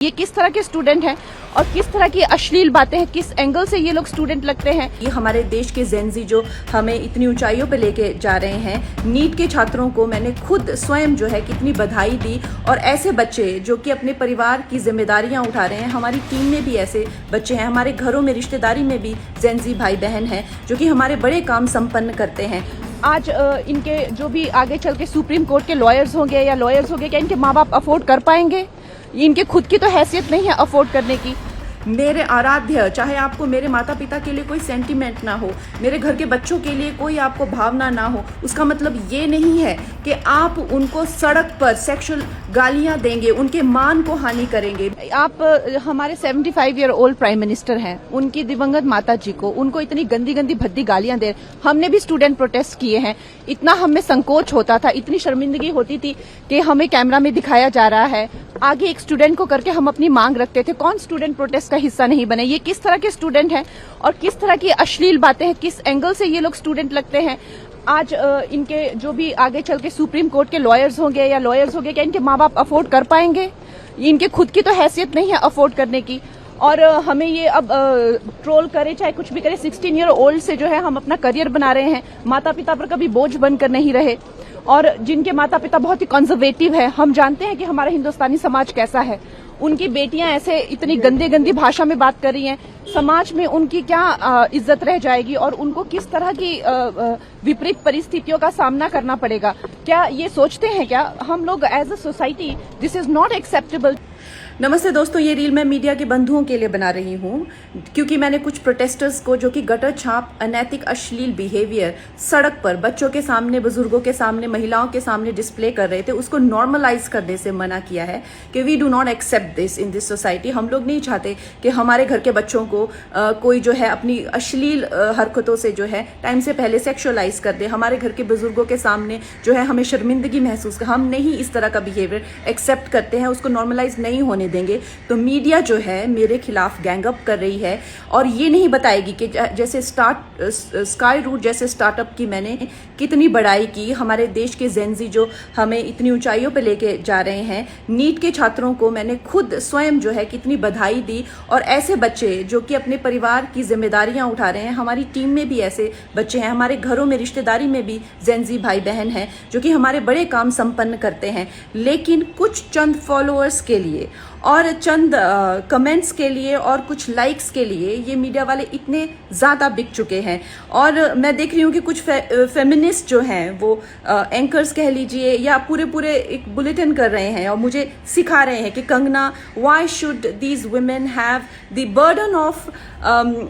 ये किस तरह के स्टूडेंट हैं और किस तरह की अश्लील बातें हैं, किस एंगल से ये लोग स्टूडेंट लगते हैं। ये हमारे देश के जेनजी जो हमें इतनी ऊंचाइयों पे लेके जा रहे हैं। नीट के छात्रों को मैंने खुद स्वयं जो है कितनी बधाई दी, और ऐसे बच्चे जो कि अपने परिवार की जिम्मेदारियां उठा रहे हैं। हमारी टीम में भी ऐसे बच्चे हैं, हमारे घरों में रिश्तेदारी में भी जेनजी भाई बहन हैं जो कि हमारे बड़े काम संपन्न करते हैं। आज इनके जो भी आगे चल के सुप्रीम कोर्ट के लॉयर्स होंगे या लॉयर्स होंगे, क्या इनके माँ बाप अफोर्ड कर पाएंगे? इनके खुद की तो हैसियत नहीं है अफोर्ड करने की। मेरे आराध्य, चाहे आपको मेरे माता पिता के लिए कोई सेंटिमेंट ना हो, मेरे घर के बच्चों के लिए कोई आपको भावना ना हो, उसका मतलब ये नहीं है कि आप उनको सड़क पर सेक्सुअल गालियां देंगे, उनके मान को हानि करेंगे। आप हमारे 75 ईयर ओल्ड प्राइम मिनिस्टर हैं, उनकी दिवंगत माता जी को, उनको इतनी गंदी गंदी भद्दी गालियां दे। हमने भी स्टूडेंट प्रोटेस्ट किए हैं, इतना हमें संकोच होता था, इतनी शर्मिंदगी होती थी कि हमें कैमरा में दिखाया जा रहा है, आगे एक स्टूडेंट को करके हम अपनी मांग रखते थे। कौन स्टूडेंट प्रोटेस्ट का हिस्सा नहीं बने? ये किस तरह के स्टूडेंट हैं और किस तरह की अश्लील बातें हैं, किस एंगल से ये लोग स्टूडेंट लगते हैं। आज इनके जो भी आगे चल के सुप्रीम कोर्ट के लॉयर्स होंगे या लॉयर्स होंगे, क्या इनके माँ बाप अफोर्ड कर पाएंगे? इनके खुद की तो हैसियत नहीं है अफोर्ड करने की। और हमें ये अब ट्रोल करे चाहे कुछ भी करे, 16 ईयर ओल्ड से जो है हम अपना करियर बना रहे हैं, माता पिता पर कभी बोझ बनकर नहीं रहे। और जिनके माता पिता बहुत ही कंजर्वेटिव है, हम जानते हैं कि हमारा हिंदुस्तानी समाज कैसा है। उनकी बेटियां ऐसे इतनी गंदे गंदी भाषा में बात कर रही हैं, समाज में उनकी क्या इज्जत रह जाएगी और उनको किस तरह की विपरीत परिस्थितियों का सामना करना पड़ेगा? क्या ये सोचते हैं क्या हम लोग as a society? This is not acceptable. नमस्ते दोस्तों, ये रील मैं मीडिया के बंधुओं के लिए बना रही हूँ क्योंकि मैंने कुछ प्रोटेस्टर्स को जो कि गटर छाप अनैतिक अश्लील बिहेवियर सड़क पर बच्चों के सामने, बुजुर्गों के सामने, महिलाओं के सामने डिस्प्ले कर रहे थे, उसको नॉर्मलाइज करने से मना किया है कि we do not accept this in this society. हम लोग नहीं चाहते कि हमारे घर के बच्चों को कोई जो है अपनी अश्लील हरकतों से जो है टाइम से पहले सेक्सुअलाइज कर दे। हमारे घर के बुजुर्गों के सामने जो है हमें शर्मिंदगी महसूस कर, हम नहीं इस तरह का बिहेवियर एक्सेप्ट करते हैं, उसको नॉर्मलाइज नहीं होने देंगे। तो मीडिया जो है मेरे खिलाफ गैंगअप कर रही है और ये नहीं बताएगी कि जैसे स्काई रूट जैसे स्टार्टअप की मैंने कितनी बड़ाई की। हमारे देश के जेनजी जो हमें इतनी ऊंचाइयों पे लेके जा रहे हैं। नीट के छात्रों को मैंने खुद स्वयं जो है कितनी बधाई दी, और ऐसे बच्चे जो कि अपने परिवार की जिम्मेदारियां उठा रहे हैं। हमारी टीम में भी ऐसे बच्चे हैं, हमारे घरों में रिश्तेदारी में भी जेनजी भाई बहन हैं जो कि हमारे बड़े काम संपन्न करते हैं। लेकिन कुछ चंद फॉलोअर्स के लिए और चंद कमेंट्स के लिए और कुछ लाइक्स के लिए ये मीडिया वाले इतने ज़्यादा बिक चुके हैं। और मैं देख रही हूँ कि कुछ फेमिनिस्ट जो हैं वो एंकर्स कह लीजिए या पूरे एक बुलेटिन कर रहे हैं और मुझे सिखा रहे हैं कि Kangana, why should these women have the burden of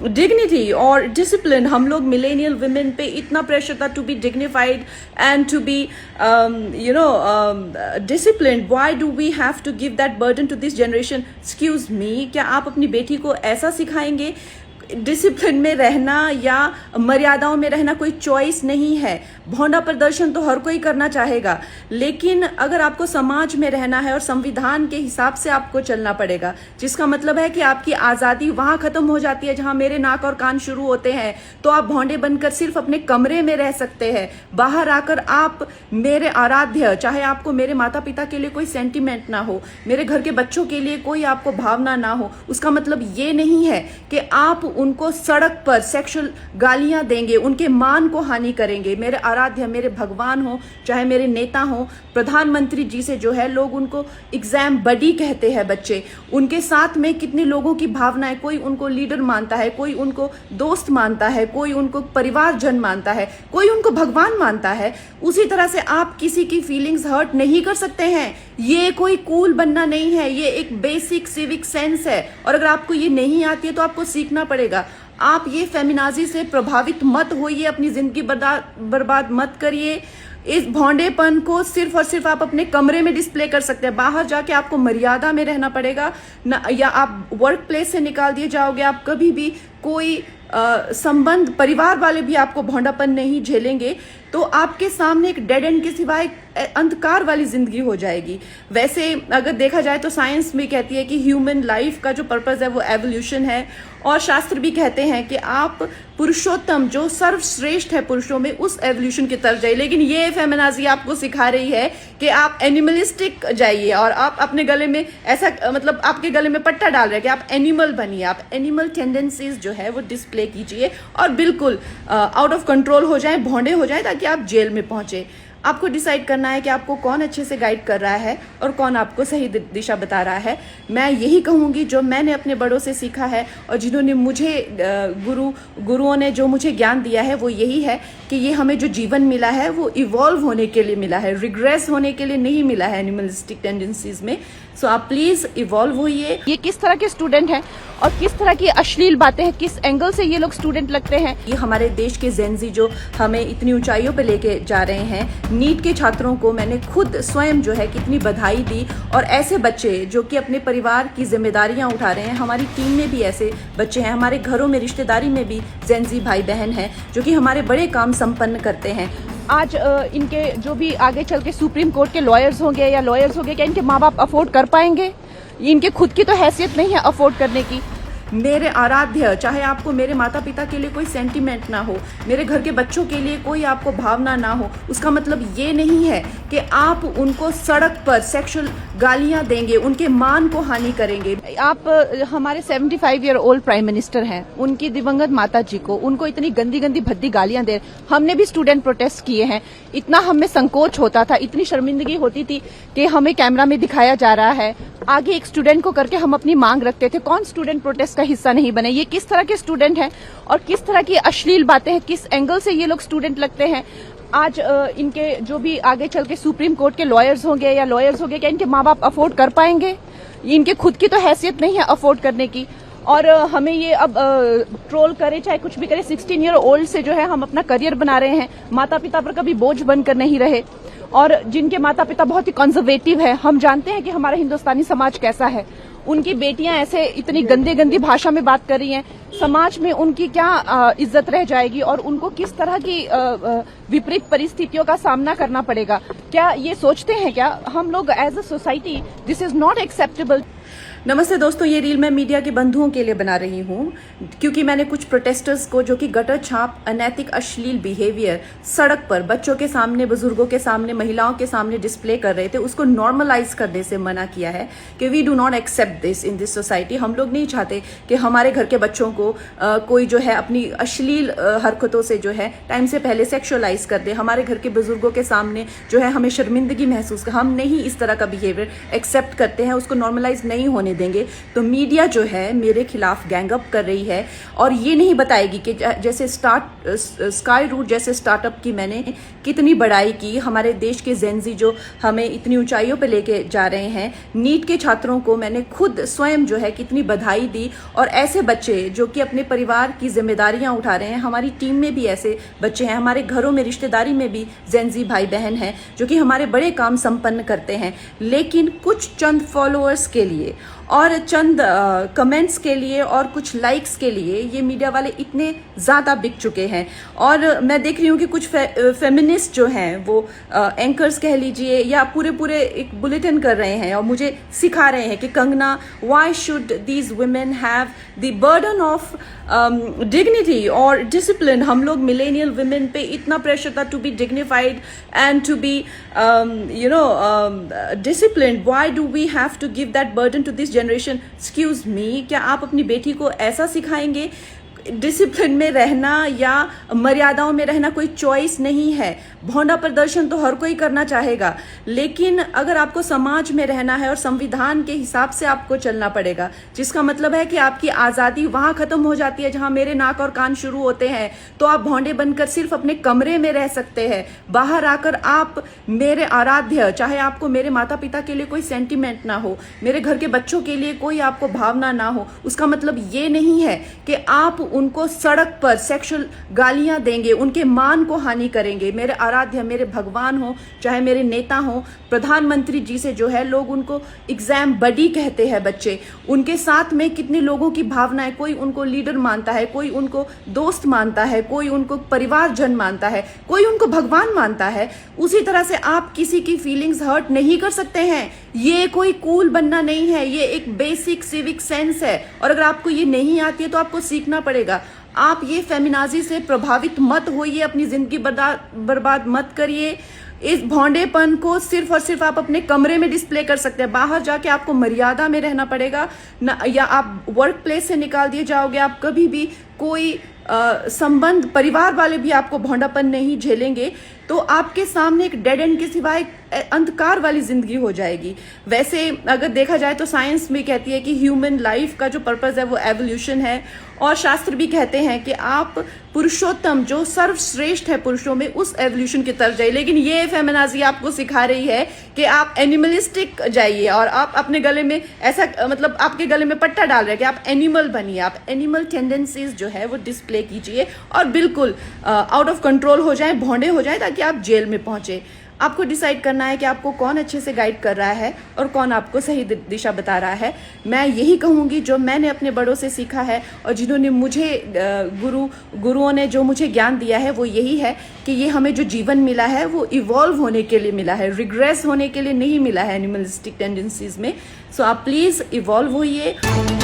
dignity और डिसिप्लिन। हम लोग मिलेनियल वुमेन पे इतना प्रेशर था to be dignified and to be disciplined. Why do we have to give that burden to this generation? Excuse me, क्या आप अपनी बेटी को ऐसा सिखाएंगे? डिसिप्लिन में रहना या मर्यादाओं में रहना कोई चॉइस नहीं है। भौंडा प्रदर्शन तो हर कोई करना चाहेगा, लेकिन अगर आपको समाज में रहना है और संविधान के हिसाब से आपको चलना पड़ेगा, जिसका मतलब है कि आपकी आज़ादी वहाँ ख़त्म हो जाती है जहाँ मेरे नाक और कान शुरू होते हैं। तो आप भौंडे बनकर सिर्फ अपने कमरे में रह सकते हैं। बाहर आकर आप मेरे आराध्य, चाहे आपको मेरे माता पिता के लिए कोई सेंटिमेंट ना हो, मेरे घर के बच्चों के लिए कोई आपको भावना ना हो, उसका मतलब ये नहीं है कि आप उनको सड़क पर सेक्सुअल गालियां देंगे, उनके मान को हानि करेंगे। मेरे आराध्य, मेरे भगवान हो, चाहे मेरे नेता हो, प्रधानमंत्री जी से जो है लोग उनको एग्जाम बडी कहते हैं बच्चे। उनके साथ में कितने लोगों की भावनाएं, कोई उनको लीडर मानता है, कोई उनको दोस्त मानता है, कोई उनको परिवारजन मानता है, कोई उनको भगवान मानता है। उसी तरह से आप किसी की फीलिंग्स हर्ट नहीं कर सकते हैं। ये कोई कूल बनना नहीं है, ये एक बेसिक सिविक सेंस है, और अगर आपको ये नहीं आती है तो आपको सीखना पड़ेगा। आप ये फेमिनाजी से प्रभावित मत होइए, अपनी जिंदगी बर्बाद मत करिए। इस भौंडेपन को सिर्फ और सिर्फ आप अपने कमरे में डिस्प्ले कर सकते हैं। बाहर जाके आपको मर्यादा में रहना पड़ेगा ना, या आप वर्क प्लेस से निकाल दिए जाओगे, आप कभी भी कोई संबंध, परिवार वाले भी आपको भोंडापन नहीं झेलेंगे, तो आपके सामने एक डेड एंड के सिवाय अंधकार वाली जिंदगी हो जाएगी। वैसे अगर देखा जाए तो साइंस भी कहती है कि ह्यूमन लाइफ का जो पर्पस है वो एवोल्यूशन है, और शास्त्र भी कहते हैं कि आप पुरुषोत्तम जो सर्वश्रेष्ठ है पुरुषों में, उस एवोल्यूशन की तरफ जाइए। लेकिन ये फेमिनाजी आपको सिखा रही है कि आप एनिमलिस्टिक जाइए, और आप अपने गले में ऐसा, मतलब आपके गले में पट्टा डाल रहे हैं कि आप एनिमल बनिए, आप एनिमल टेंडेंसीज जो है वो डिस्प्ले कीजिए और बिल्कुल आउट ऑफ कंट्रोल हो जाए, भोंडे हो जाए, ताकि आप जेल में पहुंचे। आपको डिसाइड करना है कि आपको कौन अच्छे से गाइड कर रहा है और कौन आपको सही दिशा बता रहा है। मैं यही कहूँगी जो मैंने अपने बड़ों से सीखा है और जिन्होंने मुझे गुरुओं ने जो मुझे ज्ञान दिया है वो यही है कि ये हमें जो जीवन मिला है वो इवॉल्व होने के लिए मिला है, रिग्रेस होने के लिए नहीं मिला है एनिमलिस्टिक टेंडेंसीज में। सो आप प्लीज इवॉल्व होइए। ये किस तरह के स्टूडेंट हैं और किस तरह की अश्लील बातें हैं, किस एंगल से ये लोग स्टूडेंट लगते हैं। ये हमारे देश के जेनजी जो हमें इतनी ऊंचाइयों पे लेके जा रहे हैं, नीट के छात्रों को मैंने खुद स्वयं जो है कितनी बधाई दी, और ऐसे बच्चे जो कि अपने परिवार की जिम्मेदारियां उठा रहे हैं, हमारी टीम में भी ऐसे बच्चे हैं, हमारे घरों में रिश्तेदारी में भी जेनजी भाई बहन हैं जो कि हमारे बड़े काम संपन्न करते हैं। आज इनके जो भी आगे चल के सुप्रीम कोर्ट के लॉयर्स होंगे या लॉयर्स होंगे, क्या इनके माँ बाप अफोर्ड कर पाएंगे? इनके खुद की तो हैसियत नहीं है अफोर्ड करने की। मेरे आराध्य, चाहे आपको मेरे माता पिता के लिए कोई सेंटिमेंट ना हो, मेरे घर के बच्चों के लिए कोई आपको भावना ना हो, उसका मतलब ये नहीं है कि आप उनको सड़क पर सेक्सुअल गालियां देंगे, उनके मान को हानि करेंगे। आप हमारे 75 ईयर ओल्ड प्राइम मिनिस्टर हैं, उनकी दिवंगत माता जी को, उनको इतनी गंदी गंदी भद्दी गालियां दे। हमने भी स्टूडेंट प्रोटेस्ट किए हैं, इतना हमें संकोच होता था, इतनी शर्मिंदगी होती थी कि हमें कैमरा में दिखाया जा रहा है, आगे एक स्टूडेंट को करके हम अपनी मांग रखते थे। कौन स्टूडेंट प्रोटेस्ट का हिस्सा नहीं बने? ये किस तरह के स्टूडेंट हैं और किस तरह की अश्लील बातें हैं, किस एंगल से ये लोग स्टूडेंट लगते हैं। आज इनके जो भी आगे चल के सुप्रीम कोर्ट के लॉयर्स होंगे या लॉयर्स होंगे, क्या इनके माँ बाप अफोर्ड कर पाएंगे? इनके खुद की तो हैसियत नहीं है अफोर्ड करने की, और हमें ये अब ट्रोल करे चाहे कुछ भी करे, 16 ईयर ओल्ड से जो है हम अपना करियर बना रहे हैं, माता पिता पर कभी बोझ बनकर नहीं रहे, और जिनके माता पिता बहुत ही कंजर्वेटिव है। हम जानते हैं कि हमारा हिंदुस्तानी समाज कैसा है, उनकी बेटियां ऐसे इतनी गंदी गंदी भाषा में बात कर रही हैं, समाज में उनकी क्या इज्जत रह जाएगी और उनको किस तरह की विपरीत परिस्थितियों का सामना करना पड़ेगा। क्या ये सोचते हैं क्या हम लोग as a society? This is not acceptable. नमस्ते दोस्तों, ये रील मैं मीडिया के बंधुओं के लिए बना रही हूँ क्योंकि मैंने कुछ प्रोटेस्टर्स को जो कि गटर छाप, अनैतिक, अश्लील बिहेवियर सड़क पर बच्चों के सामने, बुजुर्गों के सामने, महिलाओं के सामने डिस्प्ले कर रहे थे, उसको नॉर्मलाइज करने से मना किया है कि we do not accept this in this society. हम लोग नहीं चाहते कि हमारे घर के बच्चों को कोई जो है अपनी अश्लील हरकतों से जो है टाइम से पहले सेक्सुअलाइज कर दे, हमारे घर के बुजुर्गों के सामने जो है हमें शर्मिंदगी महसूस कर। हम नहीं इस तरह का बिहेवियर एक्सेप्ट करते हैं, उसको नॉर्मलाइज नहीं होने देंगे। तो मीडिया जो है मेरे खिलाफ गैंग अप कर रही है और ये नहीं बताएगी कि जैसे स्काई रूट जैसे स्टार्टअप की मैंने कितनी बड़ाई की, हमारे देश के जेनजी जो हमें इतनी ऊंचाइयों पे लेके जा रहे हैं, नीट के छात्रों को मैंने खुद स्वयं जो है कितनी बधाई दी, और ऐसे बच्चे जो कि अपने परिवार की जिम्मेदारियां उठा रहे हैं, हमारी टीम में भी ऐसे बच्चे हैं, हमारे घरों में रिश्तेदारी में भी जेनजी भाई बहन हैं जो कि हमारे बड़े काम संपन्न करते हैं। लेकिन कुछ चंद फॉलोअर्स के लिए और चंद कमेंट्स के लिए और कुछ लाइक्स के लिए ये मीडिया वाले इतने ज़्यादा बिक चुके हैं। और मैं देख रही हूँ कि कुछ फेमिनिस्ट जो हैं वो एंकर्स कह लीजिए या पूरे एक बुलेटिन कर रहे हैं और मुझे सिखा रहे हैं कि Kangana, why should these women have the burden of dignity और डिसिप्लिन। हम लोग मिलेनियल वुमेन पे इतना प्रेशर था to be dignified and to be disciplined, why do we have to give that burden to this generation. Excuse me, क्या आप अपनी बेटी को ऐसा सिखाएंगे? डिसिप्लिन में रहना या मर्यादाओं में रहना कोई चॉइस नहीं है। भोंडा प्रदर्शन तो हर कोई करना चाहेगा, लेकिन अगर आपको समाज में रहना है और संविधान के हिसाब से आपको चलना पड़ेगा, जिसका मतलब है कि आपकी आज़ादी वहां खत्म हो जाती है जहां मेरे नाक और कान शुरू होते हैं। तो आप भोंडे बनकर सिर्फ अपने कमरे में रह सकते हैं, बाहर आकर आप मेरे आराध्य, चाहे आपको मेरे माता पिता के लिए कोई सेंटिमेंट ना हो, मेरे घर के बच्चों के लिए कोई आपको भावना ना हो, उसका मतलब ये नहीं है कि आप उनको सड़क पर सेक्सुअल गालियां देंगे, उनके मान को हानि करेंगे। मेरे आराध्य, मेरे भगवान हो, चाहे मेरे नेता हो, प्रधानमंत्री जी से जो है लोग उनको एग्जाम बडी कहते हैं बच्चे, उनके साथ में कितने लोगों की भावनाएं, कोई उनको लीडर मानता है, कोई उनको दोस्त मानता है, कोई उनको परिवारजन मानता है, कोई उनको भगवान मानता है। उसी तरह से आप किसी की फीलिंग्स हर्ट नहीं कर सकते हैं। ये कोई कूल बनना नहीं है, ये एक बेसिक सिविक सेंस है और अगर आपको ये नहीं आती है तो आपको सीखना पड़ेगा। आप ये फेमिनाजी से प्रभावित मत होइए, अपनी जिंदगी बर्बाद मत करिए। इस भौंडेपन को सिर्फ और सिर्फ आप अपने कमरे में डिस्प्ले कर सकते हैं, बाहर जाके आपको मर्यादा में रहना पड़ेगा ना, या आप वर्क प्लेस से निकाल दिए जाओगे। आप कभी भी कोई संबंध, परिवार वाले भी आपको भौंडापन नहीं झेलेंगे, तो आपके सामने एक डेड एंड के सिवाय अंधकार वाली जिंदगी हो जाएगी। वैसे अगर देखा जाए तो साइंस भी कहती है कि ह्यूमन लाइफ का जो पर्पस है वो एवोल्यूशन है, और शास्त्र भी कहते हैं कि आप पुरुषोत्तम जो सर्वश्रेष्ठ है पुरुषों में, उस एवोल्यूशन की तरफ जाइए। लेकिन ये फेमिनाजी आपको सिखा रही है कि आप एनिमलिस्टिक जाइए और आप अपने गले में ऐसा, मतलब आपके गले में पट्टा डाल रहे हैं कि आप एनिमल बनिए, आप एनिमल टेंडेंसीज जो है वो डिस्प्ले कीजिए और बिल्कुल आउट ऑफ कंट्रोल हो जाए, भौंडे हो जाए, ताकि आप जेल में पहुंचे। आपको डिसाइड करना है कि आपको कौन अच्छे से गाइड कर रहा है और कौन आपको सही दिशा बता रहा है। मैं यही कहूँगी जो मैंने अपने बड़ों से सीखा है और जिन्होंने मुझे गुरुओं ने जो मुझे ज्ञान दिया है वो यही है कि ये हमें जो जीवन मिला है वो इवॉल्व होने के लिए मिला है, रिग्रेस होने के लिए नहीं मिला है एनिमलिस्टिक टेंडेंसीज में। सो आप प्लीज़ इवॉल्व होइए।